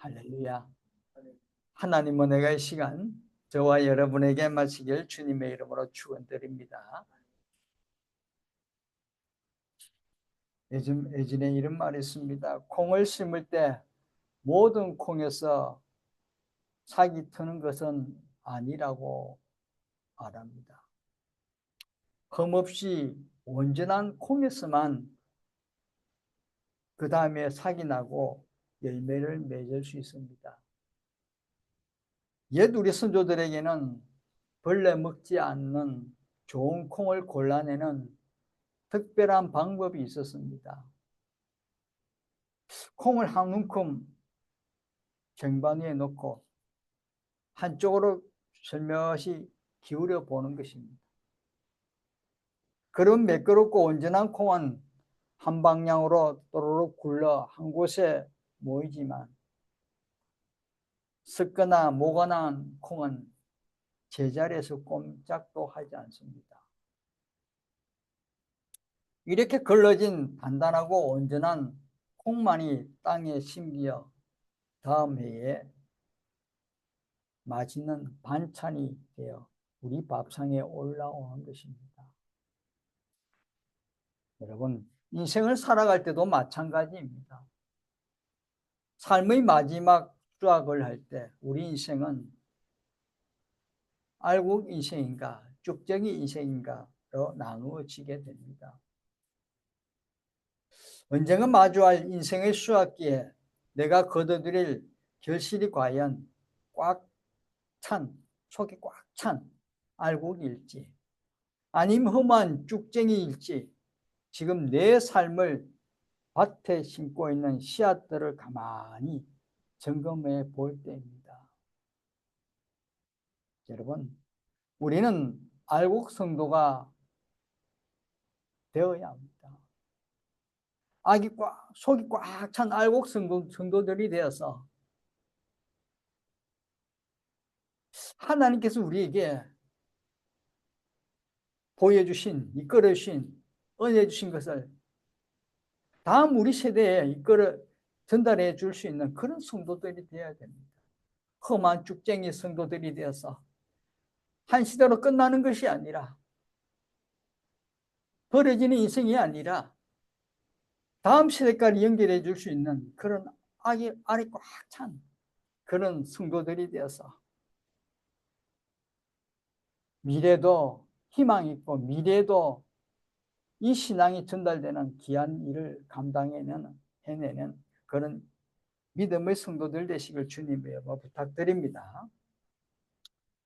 할렐루야. 하나님 은혜의 시간 저와 여러분에게 마치길 주님의 이름으로 축원드립니다. 요즘 예전에 이런 말이 있습니다. 콩을 심을 때 모든 콩에서 삭이 트는 것은 아니라고 말합니다. 흠없이 온전한 콩에서만 그 다음에 삭이 나고 열매를 맺을 수 있습니다. 옛 우리 선조들에게는 벌레 먹지 않는 좋은 콩을 골라내는 특별한 방법이 있었습니다. 콩을 한 움큼 쟁반 위에 놓고 한쪽으로 슬며시 기울여 보는 것입니다. 그런 매끄럽고 온전한 콩은 한 방향으로 또르륵 굴러 한 곳에 모이지만 썩거나 모가 난 콩은 제자리에서 꼼짝도 하지 않습니다. 이렇게 걸러진 단단하고 온전한 콩만이 땅에 심기어 다음 해에 맛있는 반찬이 되어 우리 밥상에 올라오는 것입니다. 여러분, 인생을 살아갈 때도 마찬가지입니다. 삶의 마지막 수학을 할 때 우리 인생은 알곡 인생인가 쭉정이 인생인가로 나누어지게 됩니다. 언젠가 마주할 인생의 수학기에 내가 거둬들일 결실이 과연 꽉 찬, 속이 꽉 찬 알곡일지 아니면 험한 쭉쟁이일지 지금 내 삶을 밭에 심고 있는 씨앗들을 가만히 점검해 볼 때입니다. 여러분, 우리는 알곡 성도가 되어야 합니다. 속이 꽉 찬 알곡 성도들이 되어서 하나님께서 우리에게 보여주신, 이끌어주신, 은혜 주신 것을 다음 우리 세대에 이끌어 전달해 줄 수 있는 그런 성도들이 되어야 됩니다. 험한 쭉쟁이 성도들이 되어서 한 시대로 끝나는 것이 아니라 버려지는 인생이 아니라 다음 세대까지 연결해 줄 수 있는 그런 알이 꽉 찬 그런 성도들이 되어서 미래도 희망 있고 미래도 이 신앙이 전달되는 귀한 일을 해내는 그런 믿음의 성도들 되시길 주님의 부탁드립니다.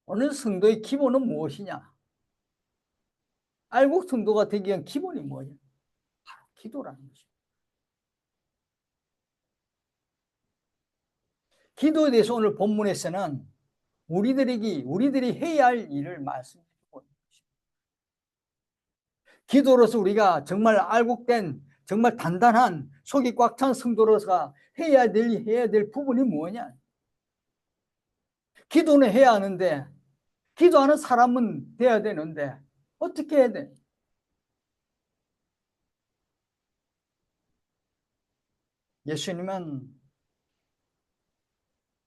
오늘 성도의 기본은 무엇이냐? 알곡 성도가 되기 위한 기본이 뭐냐? 바로 기도라는 것입니다. 기도에 대해서 오늘 본문에서는 우리들이 해야 할 일을 말씀드리고 있는 것입니다. 기도로서 우리가 정말 알곡된 정말 단단한 속이 꽉 찬 성도로서 해야 될 부분이 뭐냐? 기도는 해야 하는데 기도하는 사람은 돼야 되는데 어떻게 해야 돼? 예수님은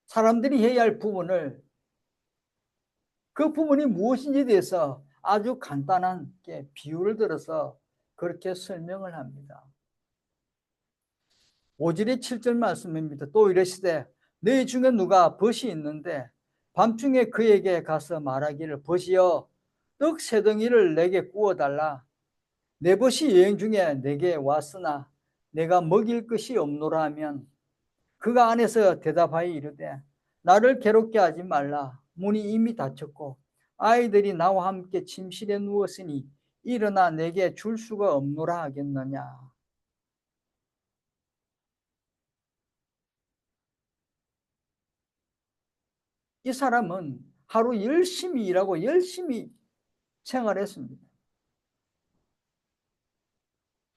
사람들이 해야 할 부분을 그 부분이 무엇인지에 대해서 아주 간단한 비유를 들어서 그렇게 설명을 합니다. 5절의 7절 말씀입니다. 또 이르시되 너희 중에 누가 벗이 있는데 밤중에 그에게 가서 말하기를 벗이여 떡 세 덩이를 내게 구워달라. 내 벗이 여행 중에 내게 왔으나 내가 먹일 것이 없노라 하면 그가 안에서 대답하여 이르되 나를 괴롭게 하지 말라. 문이 이미 닫혔고 아이들이 나와 함께 침실에 누웠으니 일어나 내게 줄 수가 없노라 하겠느냐. 이 사람은 하루 열심히 일하고 열심히 생활했습니다.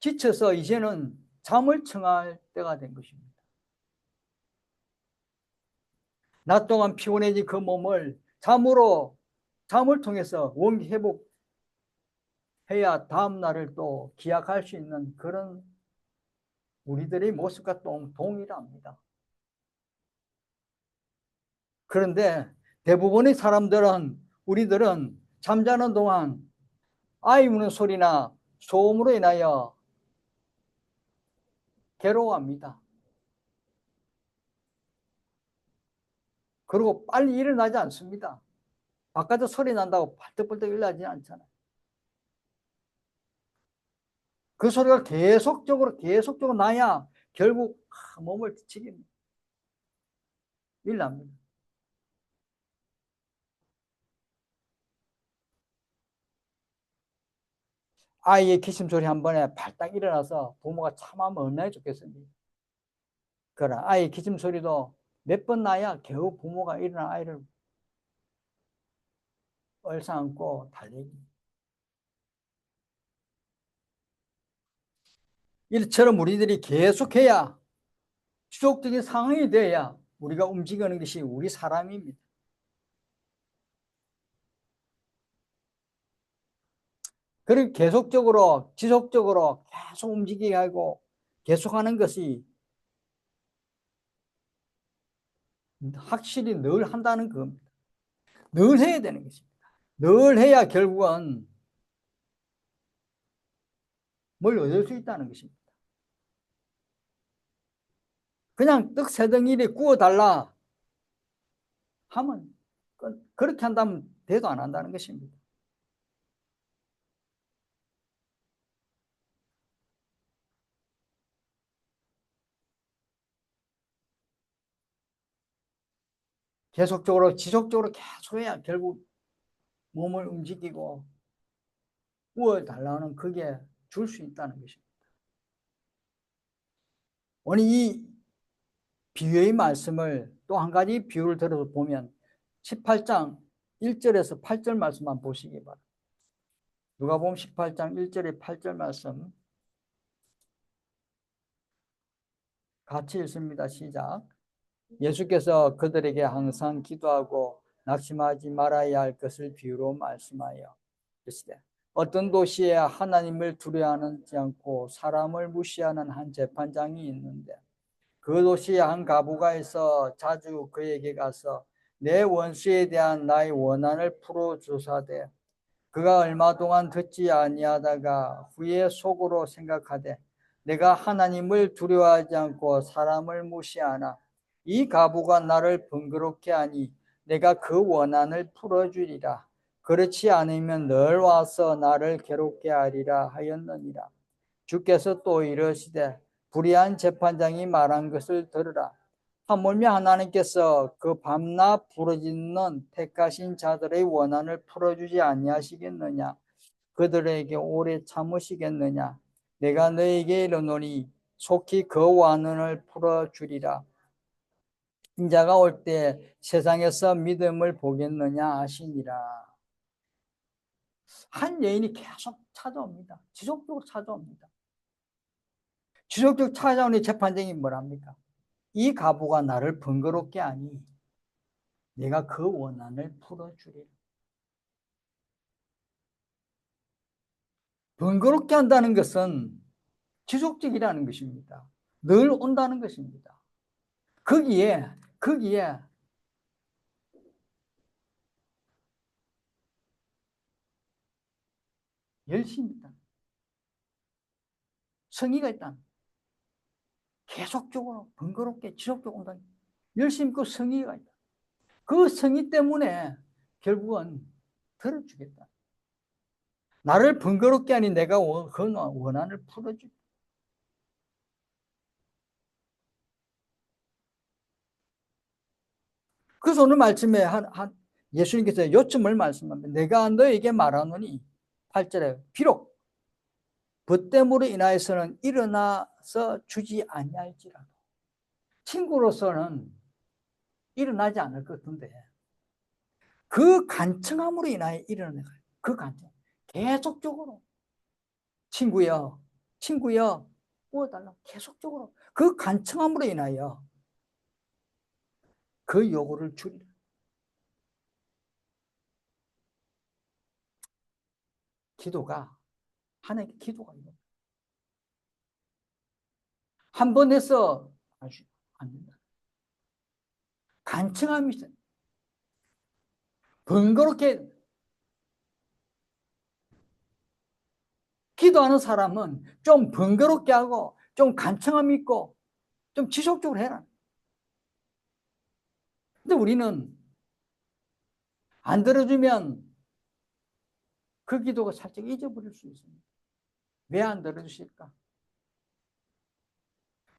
지쳐서 이제는 잠을 청할 때가 된 것입니다. 낮 동안 피곤해진 그 몸을 잠을 통해서 원기 회복해야 다음 날을 또 기약할 수 있는 그런 우리들의 모습과 동일합니다. 그런데 대부분의 사람들은, 우리들은 잠자는 동안 아이 우는 소리나 소음으로 인하여 괴로워합니다. 그리고 빨리 일어나지 않습니다. 바깥에 소리 난다고 벌떡벌떡 일어나지 않잖아요. 그 소리가 계속적으로 나야 결국 몸을 지칩니다. 일납니다. 아이의 기침 소리 한 번에 발딱 일어나서 부모가 참으면 얼마나 좋겠습니까? 그러나 아이의 기침 소리도 몇 번 나야 겨우 부모가 일어나 아이를 얼싸안고 달래기. 이처럼 우리들이 계속해야 지속적인 상황이 돼야 우리가 움직이는 것이 우리 사람입니다. 그리고 계속적으로 지속적으로 계속 움직이게 하고 계속하는 것이 확실히 늘 한다는 겁니다. 늘 해야 되는 것입니다. 늘 해야 결국은 뭘 얻을 수 있다는 것입니다. 그냥 떡 세 덩이를 구워달라 하면 그렇게 한다면 대도 안 한다는 것입니다. 계속적으로 지속적으로 계속 해야 결국 몸을 움직이고 구워달라는 그게 줄 수 있다는 것입니다. 오늘 이 비유의 말씀을 또 한 가지 비유를 들어서 보면 18장 1절에서 8절 말씀만 보시기 바랍니다. 누가복음 18장 1절에 8절 말씀 같이 읽습니다. 시작. 예수께서 그들에게 항상 기도하고 낙심하지 말아야 할 것을 비유로 말씀하여 이르시되 어떤 도시에 하나님을 두려워하지 않고 사람을 무시하는 한 재판장이 있는데 그 도시에 한 과부가 있어 자주 그에게 가서 내 원수에 대한 나의 원한을 풀어주사되 그가 얼마 동안 듣지 아니하다가 후에 속으로 생각하되 내가 하나님을 두려워하지 않고 사람을 무시하나 이 과부가 나를 번거롭게 하니 내가 그 원한을 풀어주리라. 그렇지 않으면 늘 와서 나를 괴롭게 하리라 하였느니라. 주께서 또 이르시되 불의한 재판장이 말한 것을 들으라. 하물며 하나님께서 그 밤낮 부르짖는 택하신 자들의 원한을 풀어주지 아니하시겠느냐? 그들에게 오래 참으시겠느냐? 내가 너에게 이르노니 속히 그 원한을 풀어주리라. 인자가 올 때 세상에서 믿음을 보겠느냐 하시니라. 한 여인이 계속 찾아옵니다. 지속적으로 찾아옵니다. 지속적으로 찾아오는 재판장이 뭐랍니까? 이 과부가 나를 번거롭게 하니 내가 그 원한을 풀어주리라. 번거롭게 한다는 것은 지속적이라는 것입니다. 늘 온다는 것입니다. 거기에 열심히 있다. 성의가 있다. 계속적으로 번거롭게 지속적으로 온다. 열심히 있고 성의가 있다. 그 성의 때문에 결국은 들어주겠다. 나를 번거롭게 하니 내가 그 원한을 풀어주겠다. 그래서 오늘 말씀에 예수님께서 요점을 말씀합니다. 내가 너에게 말하노니 8절에 비록 벗됨으로 인하여서는 일어나서 주지 아니할지라도 친구로서는 일어나지 않을 것 같은데 그 간청함으로 인하여 일어나는 거예요. 그 간청 계속적으로 친구여 구워달라 계속적으로 그 간청함으로 인하여 그 요구를 줄이라. 기도가 하나님께 기도가 있는 한 번 해서 안 된다. 간청함이 있어요. 번거롭게 기도하는 사람은 좀 번거롭게 하고 좀 간청함 있고 좀 지속적으로 해라. 근데 우리는 안 들어주면 그 기도가 살짝 잊어버릴 수 있습니다. 왜 안 들어주실까?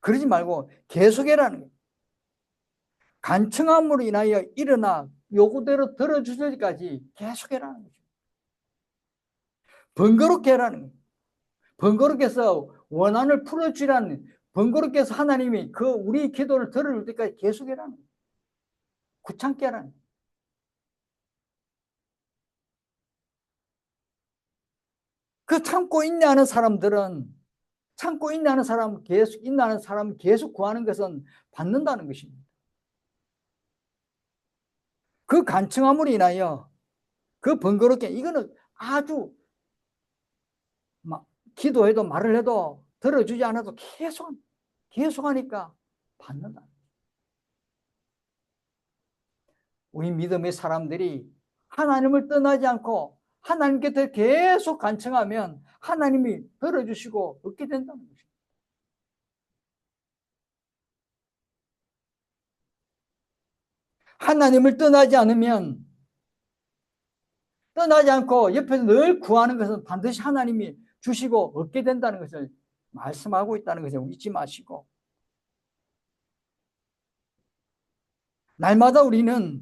그러지 말고 계속해라는 거예요. 간청함으로 인하여 일어나 요구대로 들어주실 때까지 계속해라는 거죠. 번거롭게 해라는 거예요. 번거롭게 해서 원한을 풀어주라는, 번거롭게 해서 하나님이 그 우리 기도를 들어줄 때까지 계속해라는 거예요. 귀찮게 하라는 거예요. 그 참고 인내하는 사람들은, 참고 인내하는 사람, 계속 인내하는 사람 계속 구하는 것은 받는다는 것입니다. 그 간청함으로 인하여 그 번거롭게, 이거는 아주 막 기도해도 말을 해도 들어주지 않아도 계속 하니까 받는다. 우리 믿음의 사람들이 하나님을 떠나지 않고 하나님 곁에 계속 간청하면 하나님이 들어주시고 얻게 된다는 것입니다. 하나님을 떠나지 않으면, 떠나지 않고 옆에서 늘 구하는 것은 반드시 하나님이 주시고 얻게 된다는 것을 말씀하고 있다는 것을 잊지 마시고, 날마다 우리는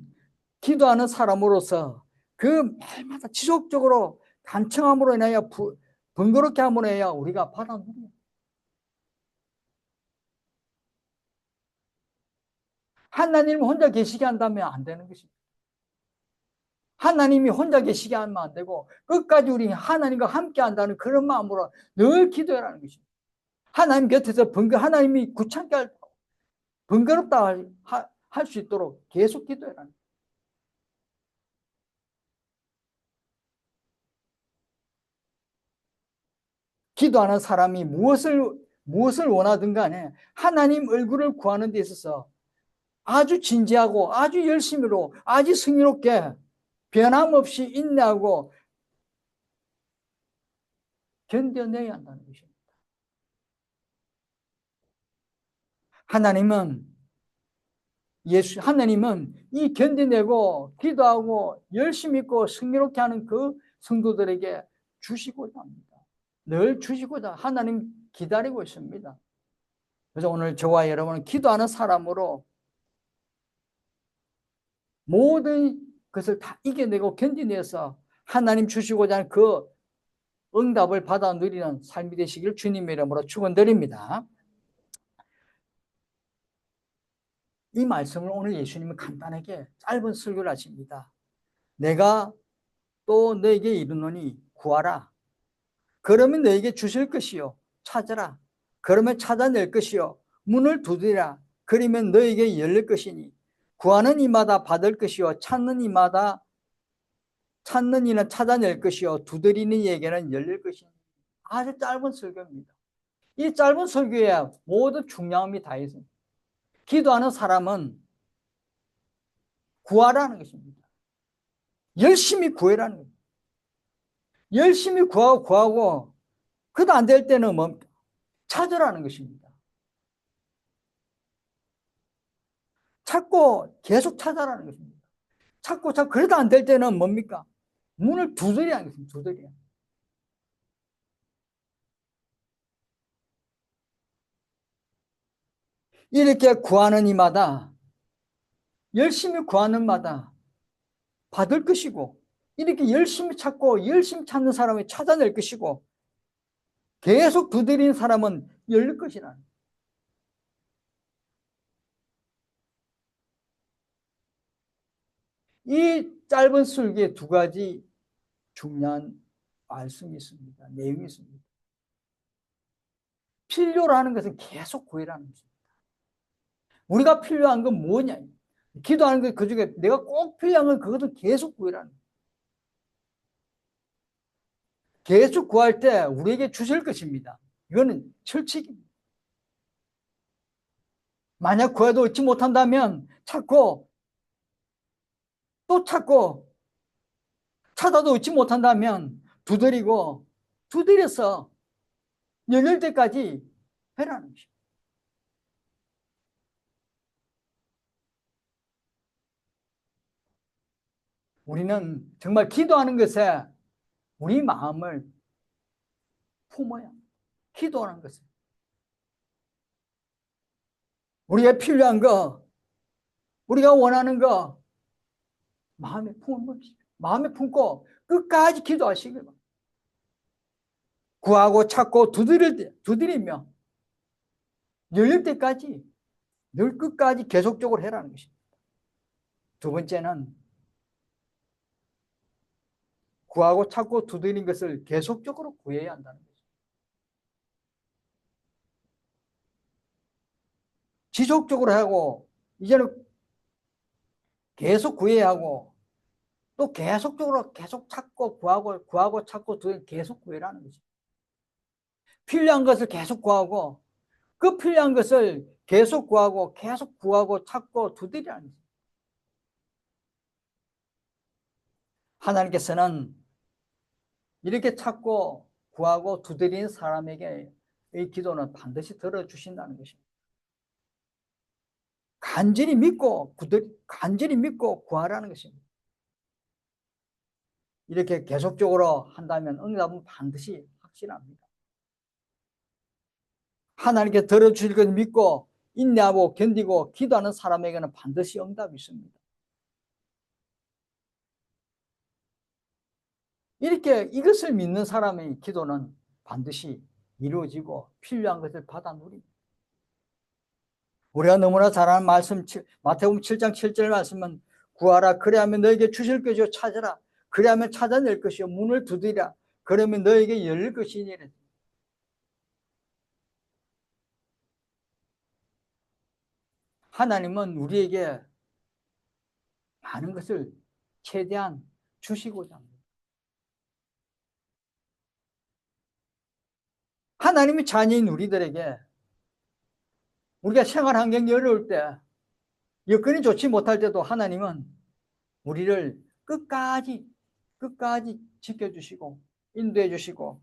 기도하는 사람으로서 그 날마다 지속적으로 간청함으로 인하여 번거롭게 함으로 해야 우리가 받아 누려요. 하나님 혼자 계시게 한다면 안 되는 것입니다. 하나님이 혼자 계시게 하면 안 되고 끝까지 우리 하나님과 함께 한다는 그런 마음으로 늘 기도해라는 것입니다. 하나님 곁에서 하나님이 귀찮게 번거롭다 할 수 있도록 계속 기도해라는 거예요. 기도하는 사람이 무엇을 원하든 간에 하나님 얼굴을 구하는 데 있어서 아주 진지하고 아주 열심히로 아주 승리롭게 변함없이 인내하고 견뎌내야 한다는 것입니다. 하나님은 이 견뎌내고 기도하고 열심히 있고 승리롭게 하는 그 성도들에게 주시고자 합니다. 늘 주시고자 하나님 기다리고 있습니다. 그래서 오늘 저와 여러분은 기도하는 사람으로 모든 것을 다 이겨내고 견디내서 하나님 주시고자 하는 그 응답을 받아 누리는 삶이 되시길 주님의 이름으로 축원드립니다. 이 말씀을 오늘 예수님은 간단하게 짧은 설교를 하십니다. 내가 또 너에게 이르노니 구하라. 그러면 너에게 주실 것이요. 찾으라. 그러면 찾아낼 것이요. 문을 두드리라. 그러면 너에게 열릴 것이니 구하는 이마다 받을 것이요. 찾는 이는 찾아낼 것이요. 두드리는 이에게는 열릴 것이니. 아주 짧은 설교입니다. 이 짧은 설교에 모든 중요함이 다 있습니다. 기도하는 사람은 구하라는 것입니다. 열심히 구해라는 겁니다. 열심히 구하고 그도 안 될 때는 찾으라는 것입니다. 찾고 계속 찾아라는 것입니다. 찾고 그래도 안 될 때는 뭡니까? 문을 두드리라는 것입니다. 두드려. 이렇게 구하는 이마다, 열심히 구하는 마다 받을 것이고, 이렇게 열심히 찾고 열심히 찾는 사람이 찾아낼 것이고, 계속 두드리는 사람은 열릴 것이라. 이 짧은 설교에 두 가지 중요한 말씀이 있습니다. 내용이 있습니다. 필요로 하는 것은 계속 구해라는 것입니다. 우리가 필요한 건 뭐냐? 기도하는 것 그중에 내가 꼭 필요한 건 그것을 계속 구해라는 거예요. 계속 구할 때 우리에게 주실 것입니다. 이거는 철칙입니다. 만약 구해도 얻지 못한다면 찾고 또 찾고 찾아도 얻지 못한다면 두드려서 열릴 때까지 해라는 것입니다. 우리는 정말 기도하는 것에 우리 마음을 품어야 합니다. 기도하는 것을. 우리가 필요한 거, 우리가 원하는 거 마음에 마음에 품고 끝까지 기도하시기 바랍니다. 구하고 찾고 두드리며 열릴 때까지 늘 끝까지 계속적으로 해라는 것입니다. 두 번째는 구하고 찾고 두드리는 것을 계속적으로 구해야 한다는 것입니다. 지속적으로 하고 이제는 계속 구해야 하고 또 계속적으로 계속 찾고 구하고 찾고 계속 구해라는 거죠. 필요한 것을 계속 구하고 그 필요한 것을 계속 구하고 계속 구하고 찾고 두드리라는 거죠. 하나님께서는 이렇게 찾고 구하고 두드리는 사람에게 이 기도는 반드시 들어주신다는 것입니다. 간절히 믿고 구하라는 것입니다. 이렇게 계속적으로 한다면 응답은 반드시 확실합니다. 하나님께 들어주실 것을 믿고 인내하고 견디고 기도하는 사람에게는 반드시 응답이 있습니다. 이렇게 이것을 믿는 사람의 기도는 반드시 이루어지고 필요한 것을 받아 누립니다. 우리가 너무나 잘 아는 말씀 마태복음 7장 7절 말씀은 구하라 그리하면 너에게 주실 것이요 찾으라 그리하면 찾아낼 것이요 문을 두드리라 그러면 너에게 열릴 것이니라. 하나님은 우리에게 많은 것을 최대한 주시고자 합니다. 하나님의 자녀인 우리들에게 우리가 생활 환경이 어려울 때 여건이 좋지 못할 때도 하나님은 우리를 끝까지 지켜주시고 인도해 주시고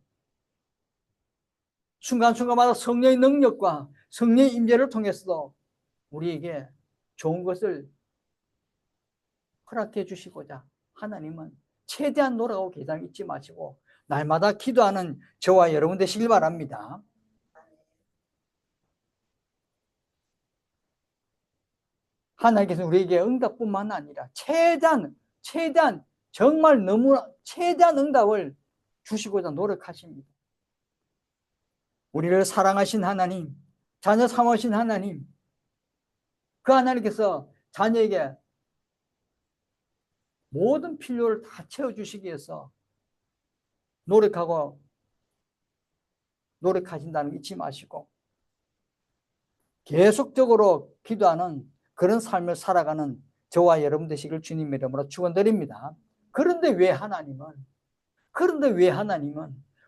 순간순간마다 성령의 능력과 성령의 임재를 통해서도 우리에게 좋은 것을 허락해 주시고자 하나님은 최대한 노력하고 계단 잊지 마시고 날마다 기도하는 저와 여러분 되시길 바랍니다. 하나님께서 우리에게 응답뿐만 아니라 최대한 정말 너무나 최대한 응답을 주시고자 노력하십니다. 우리를 사랑하신 하나님, 자녀 삼으신 하나님, 그 하나님께서 자녀에게 모든 필요를 다 채워주시기 위해서 노력하신다는 거 잊지 마시고 계속적으로 기도하는 그런 삶을 살아가는 저와 여러분 되시길 주님 이름으로 축원드립니다. 그런데 왜 하나님은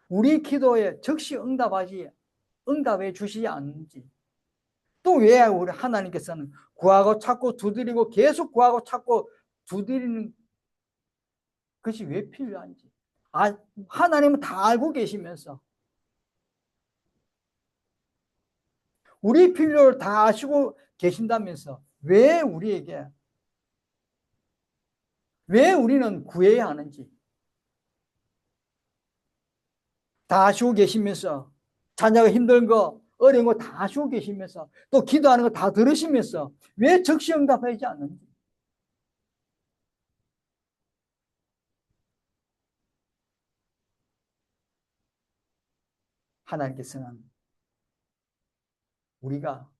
우리 기도에 즉시 응답해 주시지 않는지, 또 왜 우리 하나님께서는 구하고 찾고 두드리고 계속 구하고 찾고 두드리는 것이 왜 필요한지, 하나님은 다 알고 계시면서 우리 필요를 다 아시고 계신다면서 왜 우리는 구해야 하는지 다 아시고 계시면서 자녀가 힘든 거 어려운 거 다 아시고 계시면서 또 기도하는 거 다 들으시면서 왜 즉시 응답하지 않는지, 하나님께서는 우리가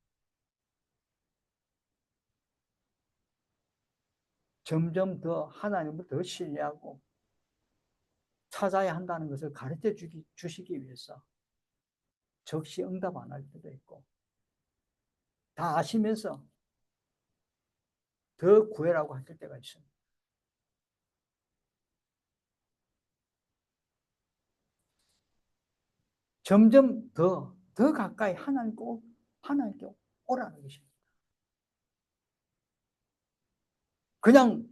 점점 더 하나님을 더 신뢰하고 찾아야 한다는 것을 가르쳐 주시기 위해서 즉시 응답 안 할 때도 있고 다 아시면서 더 구해라고 하실 때가 있습니다. 점점 더 가까이 하나님께 오라는 것입니다. 그냥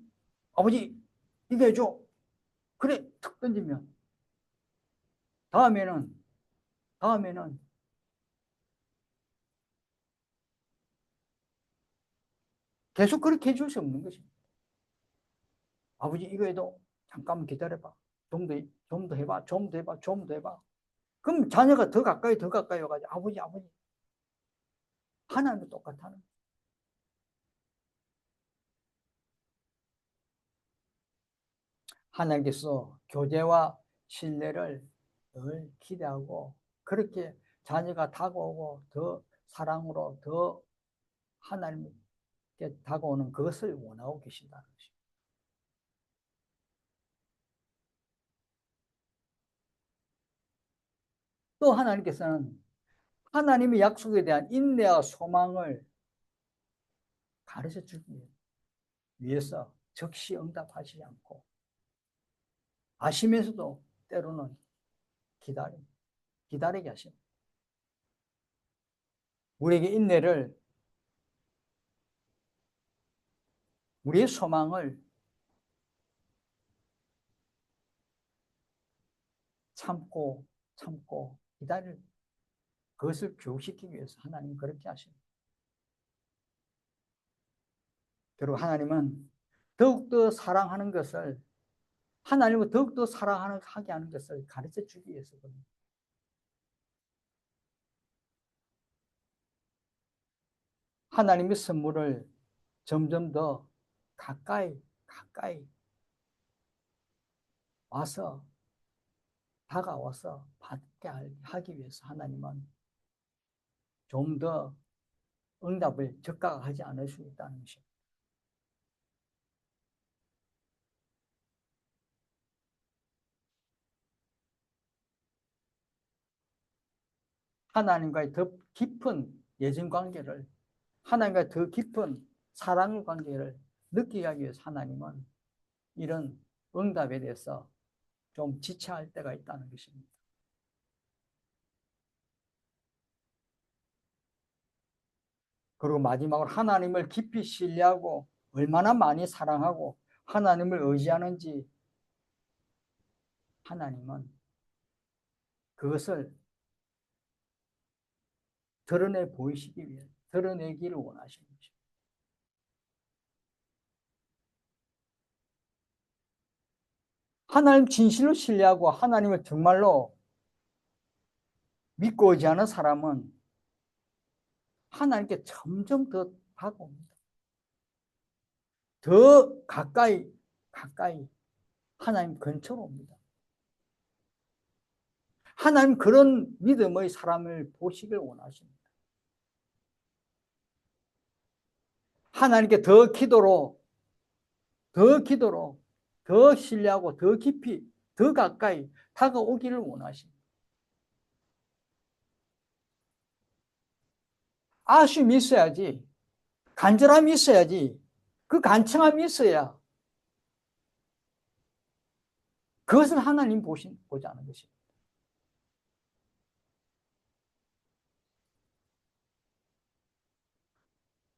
아버지 이거 해줘, 그래, 툭 던지면 다음에는 계속 그렇게 해줄 수 없는 것입니다. 아버지 이거 해도 잠깐만 기다려봐. 좀 더 해봐. 좀 더 해봐. 좀 더 해봐. 그럼 자녀가 더 가까이 와가지고 아버지 하나님도 똑같다는. 하나님께서 교제와 신뢰를 늘 기대하고 그렇게 자녀가 다가오고 더 사랑으로 더 하나님께 다가오는 그것을 원하고 계신다는 것입니다. 또 하나님께서는 하나님의 약속에 대한 인내와 소망을 가르쳐 주기 위해서 즉시 응답하시지 않고 아시면서도 때로는 기다리게 하십니다. 우리에게 인내를, 우리의 소망을 참고 기다릴 그것을 교육시키기 위해서 하나님은 그렇게 하십니다. 그리고 하나님은 더욱더 사랑하는 것을, 하나님을 더욱더 사랑하게 하는 것을 가르쳐 주기 위해서거든요. 하나님의 선물을 점점 더 가까이 와서 다가와서 받게 하기 위해서 하나님은 좀 더 응답을 적각하지 않을 수 있다는 것입니다. 하나님과의 더 깊은 예전 관계를, 하나님과의 더 깊은 사랑의 관계를 느끼게 하기 위해서 하나님은 이런 응답에 대해서 좀 지체할 때가 있다는 것입니다. 그리고 마지막으로 하나님을 깊이 신뢰하고 얼마나 많이 사랑하고 하나님을 의지하는지 하나님은 그것을 드러내기를 원하시는 것입니다. 하나님 진실로 신뢰하고 하나님을 정말로 믿고 의지하는 사람은 하나님께 점점 더 다가옵니다. 더 가까이 하나님 근처로 옵니다. 하나님 그런 믿음의 사람을 보시길 원하십니다. 하나님께 더 신뢰하고 더 깊이, 더 가까이 다가오기를 원하십니다. 아쉬움이 있어야지, 간절함이 있어야지, 그 간청함이 있어야 그것을 하나님 보자는 것입니다.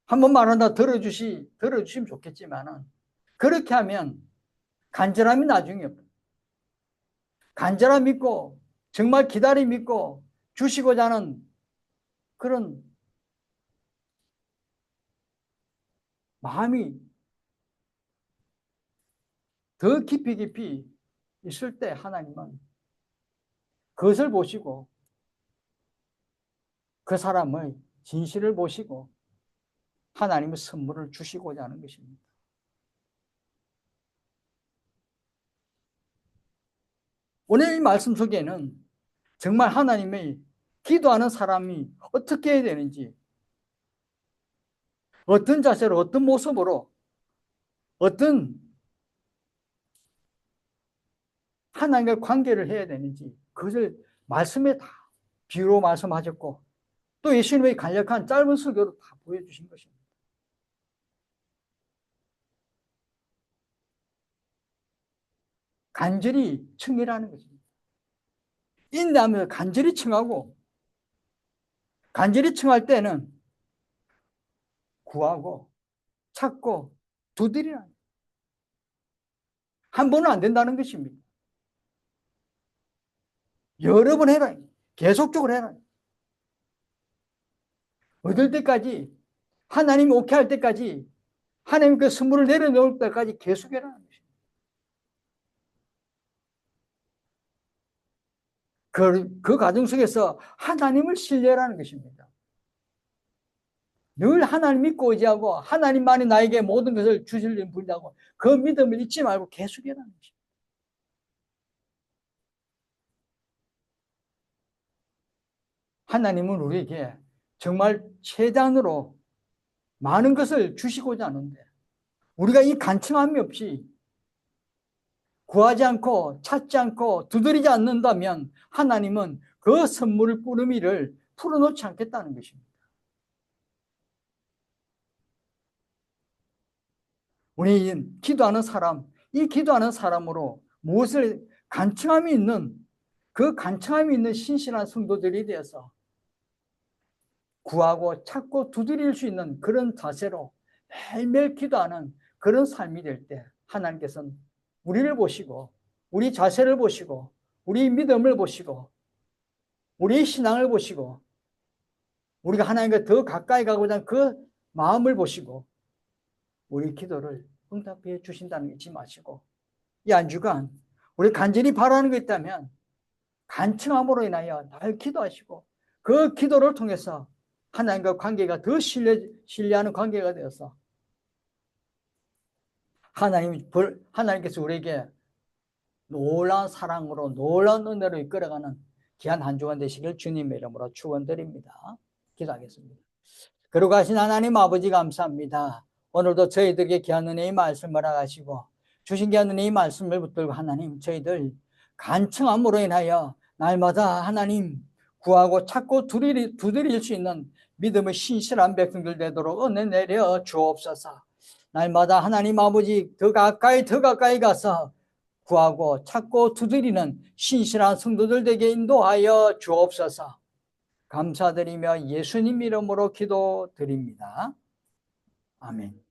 한번 말한다 들어주시면 좋겠지만은 그렇게 하면 간절함이 나중에 없어요. 간절함 있고 정말 기다림 있고 주시고자 하는 그런 마음이 더 깊이 있을 때 하나님은 그것을 보시고 그 사람의 진실을 보시고 하나님의 선물을 주시고자 하는 것입니다. 오늘 이 말씀 속에는 정말 하나님의 기도하는 사람이 어떻게 해야 되는지, 어떤 자세로, 어떤 모습으로, 어떤 하나님과 관계를 해야 되는지 그것을 말씀에 다 비유로 말씀하셨고 또 예수님의 간략한 짧은 설교로 다 보여주신 것입니다. 간절히 청이라는 것입니다. 인내하면서 간절히 청하고 간절히 청할 때는 구하고 찾고 두드리라. 한 번은 안 된다는 것입니다. 여러 번 해라. 계속적으로 해라. 얻을 때까지, 하나님이 오케이 할 때까지, 하나님 그 선물을 내려놓을 때까지 계속해라. 그 과정 속에서 하나님을 신뢰하라는 것입니다. 늘 하나님 믿고 의지하고 하나님만이 나에게 모든 것을 주실 분이라고 그 믿음을 잊지 말고 계속해라는 것입니다. 하나님은 우리에게 정말 최단으로 많은 것을 주시고자 하는데 우리가 이 간청함이 없이 구하지 않고 찾지 않고 두드리지 않는다면 하나님은 그 선물을 뿌리미를 풀어놓지 않겠다는 것입니다. 우리 기도하는 사람, 이 기도하는 사람으로 무엇을 간청함이 있는 그 간청함이 있는 신실한 성도들이 되어서 구하고 찾고 두드릴 수 있는 그런 자세로 매일매일 기도하는 그런 삶이 될 때 하나님께서는 우리를 보시고 우리 자세를 보시고 우리 믿음을 보시고 우리 신앙을 보시고 우리가 하나님과 더 가까이 가고자 하는 그 마음을 보시고 우리 기도를 응답해 주신다는 거 잊지 마시고 이 한 주간 우리 간절히 바라는 거 있다면 간청함으로 인하여 날 기도하시고 그 기도를 통해서 하나님과 관계가 더 신뢰하는 관계가 되어서 하나님께서 우리에게 놀라운 사랑으로 놀라운 은혜로 이끌어가는 귀한 한 주간 되시길 주님의 이름으로 축원드립니다. 기도하겠습니다. 그러고 가신 하나님 아버지 감사합니다. 오늘도 저희들에게 귀한 은혜의 말씀을 하시고 주신 귀한 은혜의 말씀을 붙들고 하나님 저희들 간청함으로 인하여 날마다 하나님 구하고 찾고 두드릴 수 있는 믿음의 신실한 백성들 되도록 은혜 내려 주옵소서. 날마다 하나님 아버지 더 가까이 가서 구하고 찾고 두드리는 신실한 성도들 되게 인도하여 주옵소서. 감사드리며 예수님 이름으로 기도드립니다. 아멘.